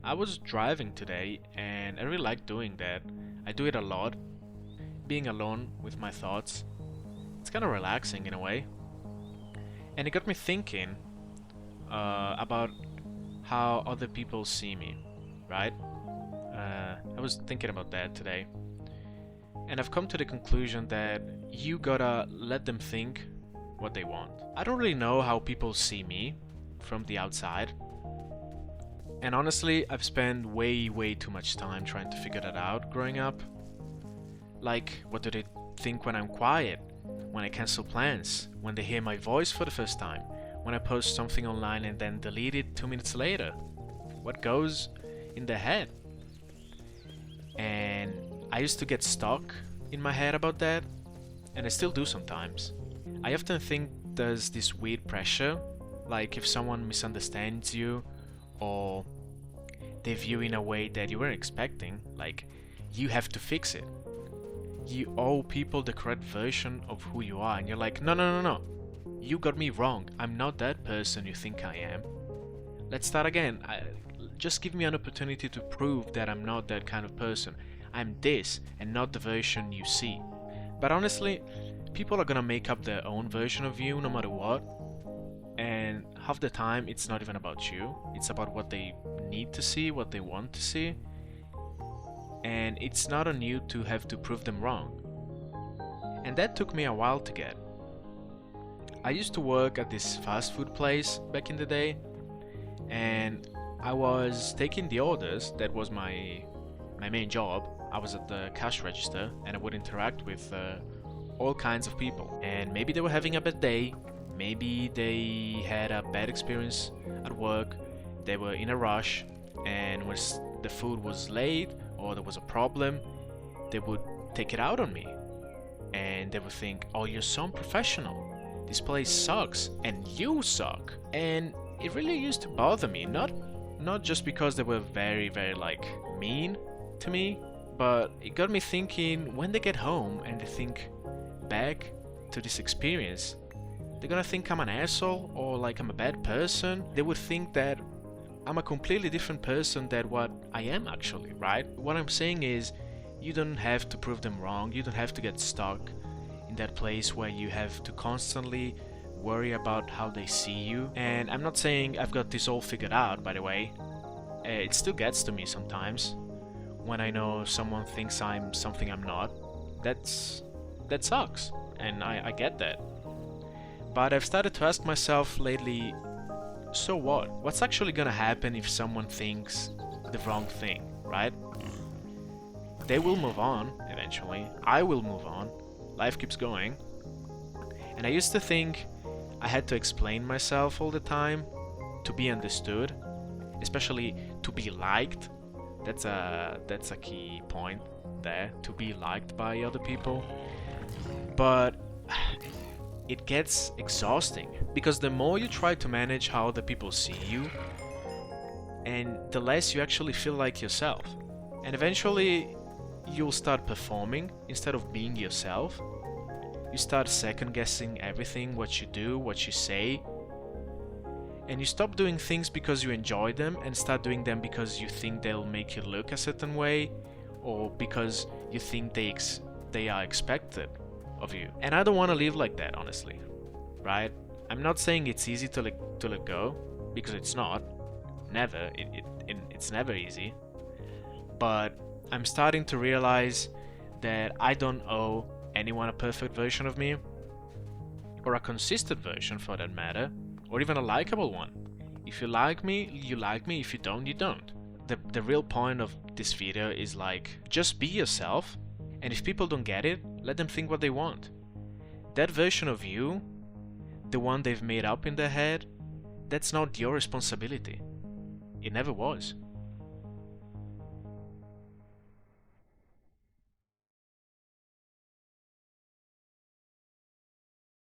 I was driving today and I really like doing that. I do it a lot, being alone with my thoughts. It's kind of relaxing in a way. And it got me thinking about how other people see me, right? I was thinking about that today. And I've come to the conclusion that you gotta let them think what they want. I don't really know how people see me from the outside. And honestly, I've spent way too much time trying to figure that out growing up. Like, what do they think when I'm quiet? When I cancel plans? When they hear my voice for the first time? When I post something online and then delete it 2 minutes later? What goes in their head? And I used to get stuck in my head about that, and I still do sometimes. I often think there's this weird pressure, like if someone misunderstands you, or they view in a way that you weren't expecting, like you have to fix it. You owe people the correct version of who you are, and you're like, no. You got me wrong. I'm not that person you think I am. Let's start again. Just give me an opportunity to prove that I'm not that kind of person. I'm this, and not the version you see. But honestly, people are gonna make up their own version of you no matter what. And half the time, it's not even about you. It's about what they need to see, what they want to see. And it's not on you to have to prove them wrong. And that took me a while to get. I used to work at this fast food place back in the day, and I was taking the orders. That was my main job. I was at the cash register, and I would interact with all kinds of people. And maybe they were having a bad day, maybe they had a bad experience at work, they were in a rush, and when the food was late or there was a problem, they would take it out on me. And they would think, oh, you're so unprofessional. This place sucks, and you suck. And it really used to bother me, not just because they were very like mean to me, but it got me thinking, when they get home and they think back to this experience, they're gonna think I'm an asshole or like I'm a bad person. They would think that I'm a completely different person than what I am actually, right? What I'm saying is, you don't have to prove them wrong. You don't have to get stuck in that place where you have to constantly worry about how they see you. And I'm not saying I've got this all figured out, by the way. It still gets to me sometimes when I know someone thinks I'm something I'm not. That sucks, and I get that. But I've started to ask myself lately, so what? What's actually gonna happen if someone thinks the wrong thing, right? They will move on eventually. I will move on. Life keeps going. And I used to think I had to explain myself all the time to be understood, especially to be liked. That's a key point there, to be liked by other people. But it gets exhausting, because the more you try to manage how other people see you, and the less you actually feel like yourself. And eventually you'll start performing instead of being yourself. You start second guessing everything, what you do, what you say. And you stop doing things because you enjoy them and start doing them because you think they'll make you look a certain way, or because you think they are expected of you. And I don't want to live like that, honestly, right? I'm not saying it's easy to let go, because it's not. Never. It's never easy. But I'm starting to realize that I don't owe anyone a perfect version of me, or a consistent version for that matter, or even a likable one. If you like me, you like me. If you don't, you don't. The real point of this video is like, just be yourself, and if people don't get it, let them think what they want. That version of you, the one they've made up in their head, that's not your responsibility. It never was.